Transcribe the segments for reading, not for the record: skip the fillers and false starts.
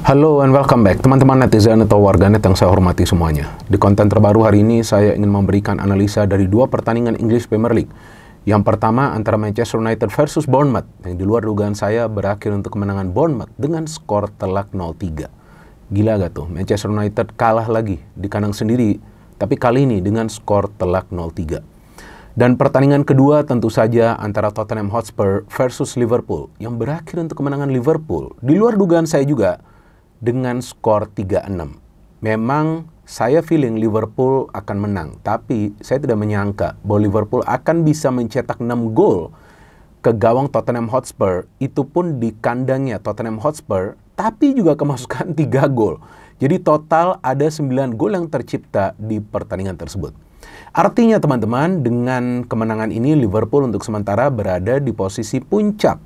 Halo and welcome back teman-teman netizen atau warganet yang saya hormati semuanya. Di konten terbaru hari ini saya ingin memberikan analisa dari dua pertandingan English Premier League. Yang pertama antara Manchester United versus Bournemouth yang di luar dugaan saya berakhir untuk kemenangan Bournemouth dengan skor telak 0-3. Gila gak tuh, Manchester United kalah lagi di kandang sendiri, tapi kali ini dengan skor telak 0-3. Dan pertandingan kedua tentu saja antara Tottenham Hotspur versus Liverpool yang berakhir untuk kemenangan Liverpool di luar dugaan saya juga dengan skor 3-6. Memang saya feeling Liverpool akan menang, tapi saya tidak menyangka bahwa Liverpool akan bisa mencetak 6 gol ke gawang Tottenham Hotspur, itu pun di kandangnya Tottenham Hotspur, tapi juga kemasukan 3 gol. Jadi total ada 9 gol yang tercipta di pertandingan tersebut. Artinya teman-teman, dengan kemenangan ini Liverpool untuk sementara berada di posisi puncak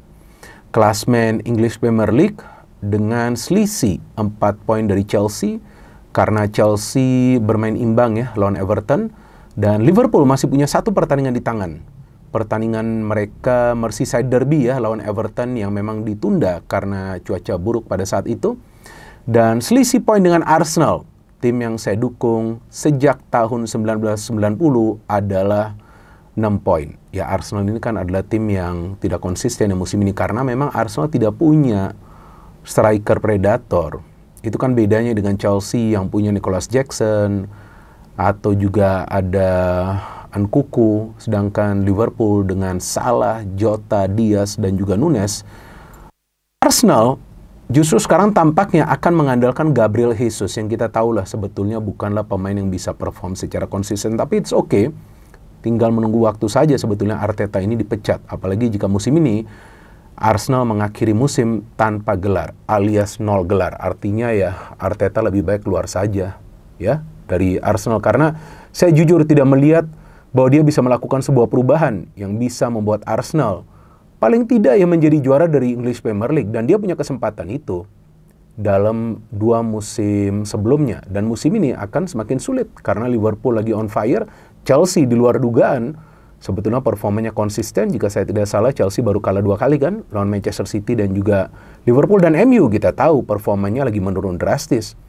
klasmen English Premier League dengan selisih 4 poin dari Chelsea, karena Chelsea bermain imbang ya lawan Everton, dan Liverpool masih punya satu pertandingan di tangan. Pertandingan mereka Merseyside Derby ya lawan Everton yang memang ditunda karena cuaca buruk pada saat itu. Dan selisih poin dengan Arsenal, tim yang saya dukung sejak tahun 1990 adalah 6 poin. Ya, Arsenal ini kan adalah tim yang tidak konsisten ya musim ini karena memang Arsenal tidak punya striker predator. Itu kan bedanya dengan Chelsea yang punya Nicholas Jackson atau juga ada Nkunku, sedangkan Liverpool dengan Salah, Jota, Diaz dan juga Nunes. Arsenal justru sekarang tampaknya akan mengandalkan Gabriel Jesus yang kita tahu lah sebetulnya bukanlah pemain yang bisa perform secara konsisten, tapi it's okay. Tinggal menunggu waktu saja sebetulnya Arteta ini dipecat, apalagi jika musim ini Arsenal mengakhiri musim tanpa gelar, alias 0 gelar. Artinya ya Arteta lebih baik keluar saja ya dari Arsenal, karena saya jujur tidak melihat bahwa dia bisa melakukan sebuah perubahan yang bisa membuat Arsenal paling tidak ya menjadi juara dari English Premier League, dan dia punya kesempatan itu dalam 2 musim sebelumnya, dan musim ini akan semakin sulit karena Liverpool lagi on fire. Chelsea di luar dugaan sebetulnya performanya konsisten. Jika saya tidak salah Chelsea baru kalah 2 kali kan lawan Manchester City dan juga Liverpool, dan MU kita tahu performanya lagi menurun drastis.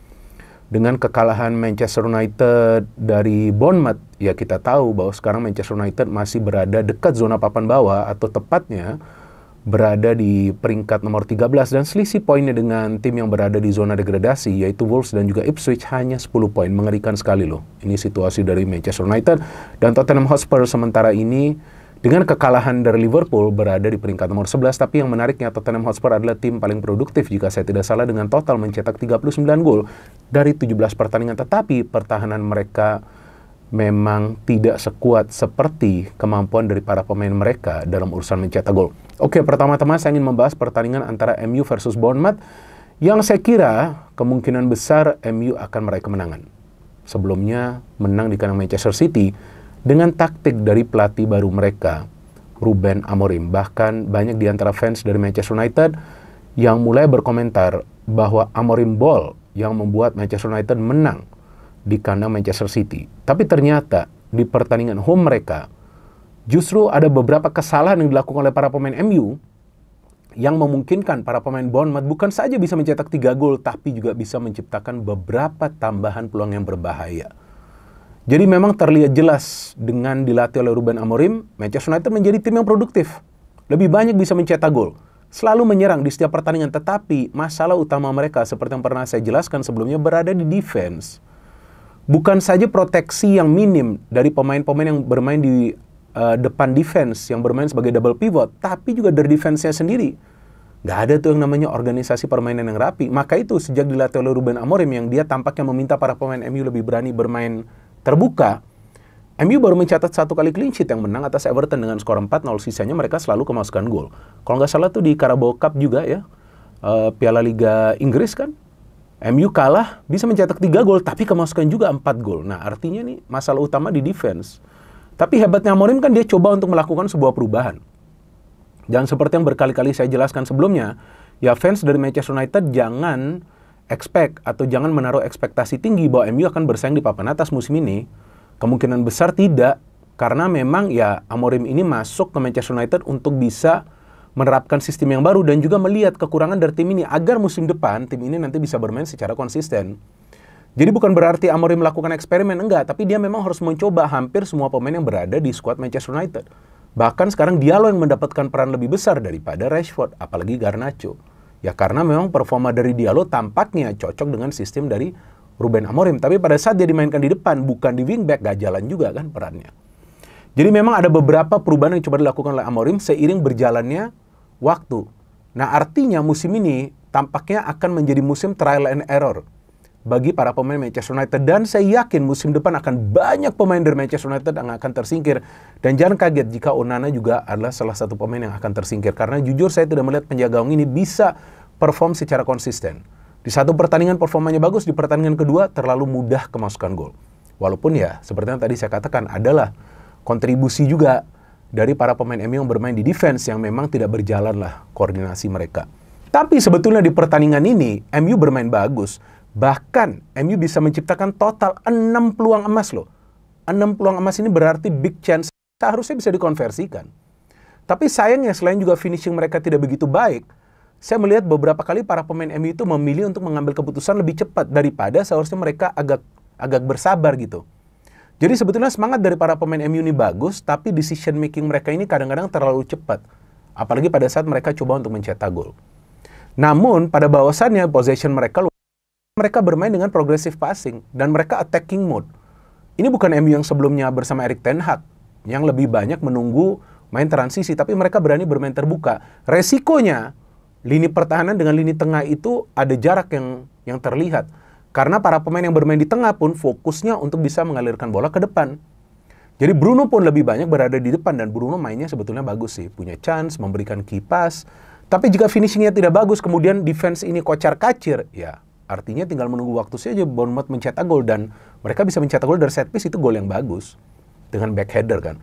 Dengan kekalahan Manchester United dari Bournemouth, ya kita tahu bahwa sekarang Manchester United masih berada dekat zona papan bawah, atau tepatnya berada di peringkat nomor 13, dan selisih poinnya dengan tim yang berada di zona degradasi yaitu Wolves dan juga Ipswich hanya 10 poin. Mengerikan sekali loh. Ini situasi dari Manchester United. Dan Tottenham Hotspur sementara ini dengan kekalahan dari Liverpool berada di peringkat nomor 11, tapi yang menariknya Tottenham Hotspur adalah tim paling produktif jika saya tidak salah dengan total mencetak 39 gol dari 17 pertandingan, tetapi pertahanan mereka memang tidak sekuat seperti kemampuan dari para pemain mereka dalam urusan mencetak gol. Oke, pertama-tama saya ingin membahas pertandingan antara MU versus Bournemouth yang saya kira kemungkinan besar MU akan meraih kemenangan. Sebelumnya menang di kandang Manchester City dengan taktik dari pelatih baru mereka, Ruben Amorim. Bahkan banyak di antara fans dari Manchester United yang mulai berkomentar bahwa Amorim Ball yang membuat Manchester United menang di kandang Manchester City. Tapi ternyata di pertandingan home mereka justru ada beberapa kesalahan yang dilakukan oleh para pemain MU yang memungkinkan para pemain Bournemouth bukan saja bisa mencetak 3 gol, tapi juga bisa menciptakan beberapa tambahan peluang yang berbahaya. Jadi memang terlihat jelas dengan dilatih oleh Ruben Amorim, Manchester United menjadi tim yang produktif. Lebih banyak bisa mencetak gol, selalu menyerang di setiap pertandingan, tetapi masalah utama mereka seperti yang pernah saya jelaskan sebelumnya berada di defense. Bukan saja proteksi yang minim dari pemain-pemain yang bermain di depan defense, yang bermain sebagai double pivot, tapi juga dari defense-nya sendiri. Nggak ada tuh yang namanya organisasi permainan yang rapi. Maka itu sejak dilatih oleh Ruben Amorim yang dia tampaknya meminta para pemain MU lebih berani bermain terbuka, MU baru mencatat 1 kali clean sheet yang menang atas Everton dengan skor 4-0, sisanya mereka selalu kemasukan gol. Kalau nggak salah tuh di Carabao Cup juga ya, Piala Liga Inggris kan, MU kalah, bisa mencetak 3 gol, tapi kemasukan juga 4 gol. Nah, artinya nih masalah utama di defense. Tapi hebatnya Amorim kan dia coba untuk melakukan sebuah perubahan. Dan seperti yang berkali-kali saya jelaskan sebelumnya, ya fans dari Manchester United jangan expect atau jangan menaruh ekspektasi tinggi bahwa MU akan bersaing di papan atas musim ini. Kemungkinan besar tidak, karena memang ya Amorim ini masuk ke Manchester United untuk bisa menerapkan sistem yang baru dan juga melihat kekurangan dari tim ini agar musim depan tim ini nanti bisa bermain secara konsisten. Jadi bukan berarti Amorim melakukan eksperimen, enggak, tapi dia memang harus mencoba hampir semua pemain yang berada di skuad Manchester United. Bahkan sekarang dia loh yang mendapatkan peran lebih besar daripada Rashford, apalagi Garnacho. Ya karena memang performa dari Diallo tampaknya cocok dengan sistem dari Ruben Amorim. Tapi pada saat dia dimainkan di depan, bukan di wingback, gak jalan juga kan perannya. Jadi memang ada beberapa perubahan yang coba dilakukan oleh Amorim seiring berjalannya waktu. Nah artinya musim ini tampaknya akan menjadi musim trial and error bagi para pemain Manchester United. Dan saya yakin musim depan akan banyak pemain dari Manchester United yang akan tersingkir. Dan jangan kaget jika Onana juga adalah salah satu pemain yang akan tersingkir. Karena jujur saya tidak melihat penjaga gawang ini bisa perform secara konsisten. Di satu pertandingan performanya bagus, di pertandingan kedua terlalu mudah kemasukan gol. Walaupun ya, seperti yang tadi saya katakan, adalah kontribusi juga dari para pemain MU yang bermain di defense yang memang tidak berjalan lah koordinasi mereka. Tapi sebetulnya di pertandingan ini, MU bermain bagus. Bahkan MU bisa menciptakan total 6 peluang emas loh. 6 peluang emas ini berarti big chance, seharusnya bisa dikonversikan. Tapi sayangnya selain juga finishing mereka tidak begitu baik, saya melihat beberapa kali para pemain MU itu memilih untuk mengambil keputusan lebih cepat daripada seharusnya mereka agak bersabar gitu. Jadi sebetulnya semangat dari para pemain MU ini bagus, tapi decision making mereka ini kadang-kadang terlalu cepat. Apalagi pada saat mereka coba untuk mencetak gol. Namun pada bahwasannya possession mereka bermain dengan progressive passing dan mereka attacking mode. Ini bukan MU yang sebelumnya bersama Erik ten Hag yang lebih banyak menunggu main transisi, tapi mereka berani bermain terbuka. Resikonya lini pertahanan dengan lini tengah itu ada jarak yang terlihat. Karena para pemain yang bermain di tengah pun fokusnya untuk bisa mengalirkan bola ke depan. Jadi Bruno pun lebih banyak berada di depan dan Bruno mainnya sebetulnya bagus sih. Punya chance, memberikan key pass. Tapi jika finishingnya tidak bagus, kemudian defense ini kocar-kacir, ya artinya tinggal menunggu waktu saja Bournemouth mencetak gol. Dan mereka bisa mencetak gol dari set piece, itu gol yang bagus. Dengan backheader kan.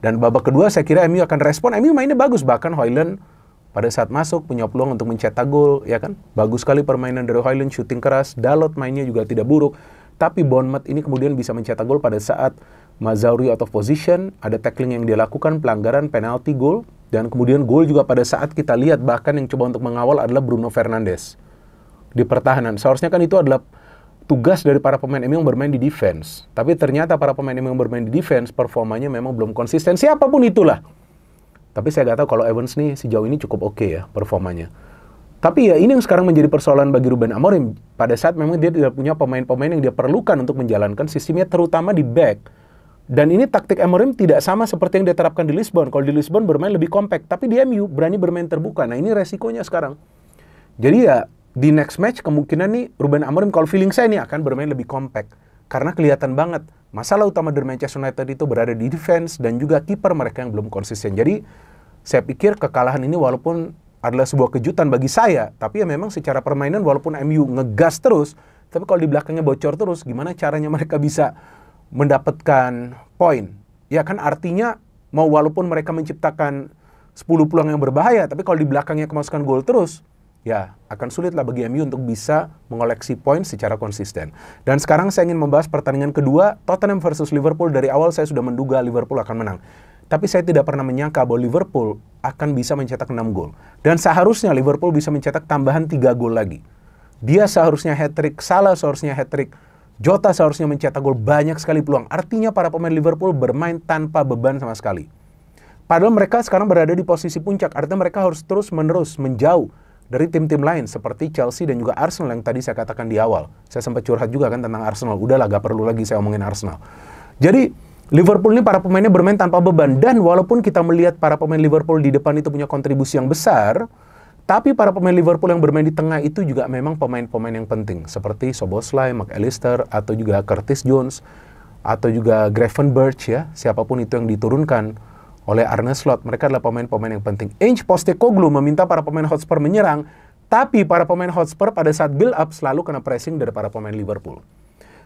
Dan babak kedua saya kira MU akan respon. MU mainnya bagus, bahkan Højlund pada saat masuk punya peluang untuk mencetak gol, ya kan? Bagus sekali permainan dari Højlund, shooting keras, Dalot mainnya juga tidak buruk. Tapi Bournemouth ini kemudian bisa mencetak gol pada saat Mazraoui out of position, ada tackling yang dia lakukan, pelanggaran, penalti, gol. Dan kemudian gol juga pada saat kita lihat bahkan yang coba untuk mengawal adalah Bruno Fernandes di pertahanan. Seharusnya kan itu adalah tugas dari para pemain MU yang bermain di defense. Tapi ternyata para pemain MU yang bermain di defense performanya memang belum konsisten, siapapun itulah. Tapi saya nggak tahu kalau Evans nih sejauh ini cukup oke ya performanya. Tapi ya ini yang sekarang menjadi persoalan bagi Ruben Amorim. Pada saat memang dia tidak punya pemain-pemain yang dia perlukan untuk menjalankan sistemnya terutama di back. Dan ini taktik Amorim tidak sama seperti yang dia terapkan di Lisbon. Kalau di Lisbon bermain lebih compact, tapi di MU berani bermain terbuka. Nah ini resikonya sekarang. Jadi ya di next match kemungkinan nih Ruben Amorim kalau feeling saya nih akan bermain lebih compact. Karena kelihatan banget masalah utama dari Manchester United itu berada di defense dan juga kiper mereka yang belum konsisten. Jadi saya pikir kekalahan ini walaupun adalah sebuah kejutan bagi saya, tapi ya memang secara permainan walaupun MU ngegas terus, tapi kalau di belakangnya bocor terus, gimana caranya mereka bisa mendapatkan poin? Ya kan artinya mau walaupun mereka menciptakan 10 peluang yang berbahaya, tapi kalau di belakangnya kemasukan gol terus, ya akan sulit lah bagi MU untuk bisa mengoleksi poin secara konsisten. Dan sekarang saya ingin membahas pertandingan kedua, Tottenham versus Liverpool. Dari awal saya sudah menduga Liverpool akan menang. Tapi saya tidak pernah menyangka bahwa Liverpool akan bisa mencetak 6 gol. Dan seharusnya Liverpool bisa mencetak tambahan 3 gol lagi. Dia seharusnya hat-trick, Salah seharusnya hat-trick, Jota seharusnya mencetak gol, banyak sekali peluang. Artinya para pemain Liverpool bermain tanpa beban sama sekali. Padahal mereka sekarang berada di posisi puncak, artinya mereka harus terus-menerus menjauh dari tim-tim lain seperti Chelsea dan juga Arsenal yang tadi saya katakan di awal. Saya sempat curhat juga kan tentang Arsenal. Udahlah, gak perlu lagi saya omongin Arsenal. Jadi Liverpool ini para pemainnya bermain tanpa beban. Dan walaupun kita melihat para pemain Liverpool di depan itu punya kontribusi yang besar, tapi para pemain Liverpool yang bermain di tengah itu juga memang pemain-pemain yang penting. Seperti Szoboszlai, McAllister, atau juga Curtis Jones, atau juga Gravenberch ya. Siapapun itu yang diturunkan oleh Arne Slot, mereka adalah pemain-pemain yang penting. Ange Postecoglou meminta para pemain Hotspur menyerang, tapi para pemain Hotspur pada saat build up selalu kena pressing dari para pemain Liverpool.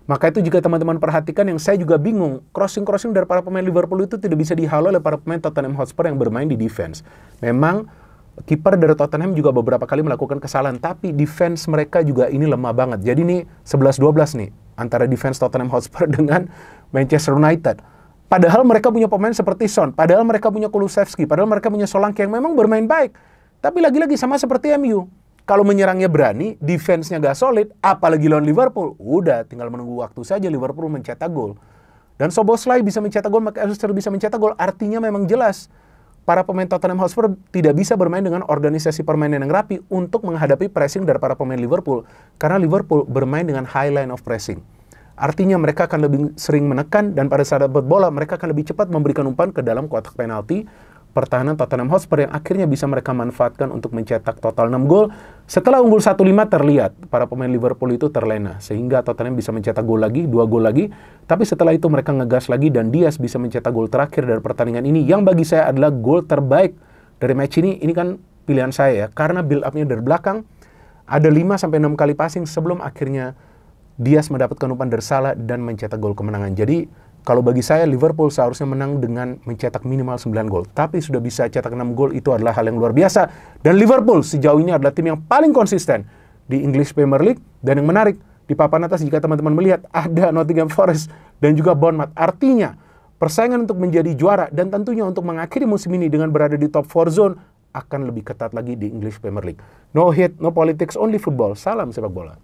Maka itu jika teman-teman perhatikan yang saya juga bingung, crossing-crossing dari para pemain Liverpool itu tidak bisa dihalau oleh para pemain Tottenham Hotspur yang bermain di defense. Memang kiper dari Tottenham juga beberapa kali melakukan kesalahan, tapi defense mereka juga ini lemah banget. Jadi nih 11-12 nih antara defense Tottenham Hotspur dengan Manchester United. Padahal mereka punya pemain seperti Son, padahal mereka punya Kulusevski, padahal mereka punya Solanke yang memang bermain baik. Tapi lagi-lagi sama seperti MU. Kalau menyerangnya berani, defense-nya gak solid, apalagi lawan Liverpool, udah tinggal menunggu waktu saja Liverpool mencetak gol. Dan Szoboszlai bisa mencetak gol, McAllister bisa mencetak gol, artinya memang jelas para pemain Tottenham Hotspur tidak bisa bermain dengan organisasi permainan yang rapi untuk menghadapi pressing dari para pemain Liverpool. Karena Liverpool bermain dengan high line of pressing. Artinya mereka akan lebih sering menekan dan pada saat dapat bola mereka akan lebih cepat memberikan umpan ke dalam kotak penalti pertahanan Tottenham Hotspur yang akhirnya bisa mereka manfaatkan untuk mencetak total 6 gol. Setelah unggul 1-5 terlihat para pemain Liverpool itu terlena sehingga Tottenham bisa mencetak gol lagi, 2 gol lagi. Tapi setelah itu mereka ngegas lagi dan Diaz bisa mencetak gol terakhir dari pertandingan ini yang bagi saya adalah gol terbaik dari match ini. Ini kan pilihan saya ya, karena build up-nya dari belakang ada 5-6 kali passing sebelum akhirnya Diaz mendapatkan umpan dari Salah dan mencetak gol kemenangan. Jadi, kalau bagi saya Liverpool seharusnya menang dengan mencetak minimal 9 gol. Tapi sudah bisa cetak 6 gol itu adalah hal yang luar biasa. Dan Liverpool sejauh ini adalah tim yang paling konsisten di English Premier League. Dan yang menarik, di papan atas jika teman-teman melihat ada Nottingham Forest dan juga Bournemouth. Artinya, persaingan untuk menjadi juara dan tentunya untuk mengakhiri musim ini dengan berada di top 4 zone akan lebih ketat lagi di English Premier League. No hate, no politics, only football. Salam sepak bola.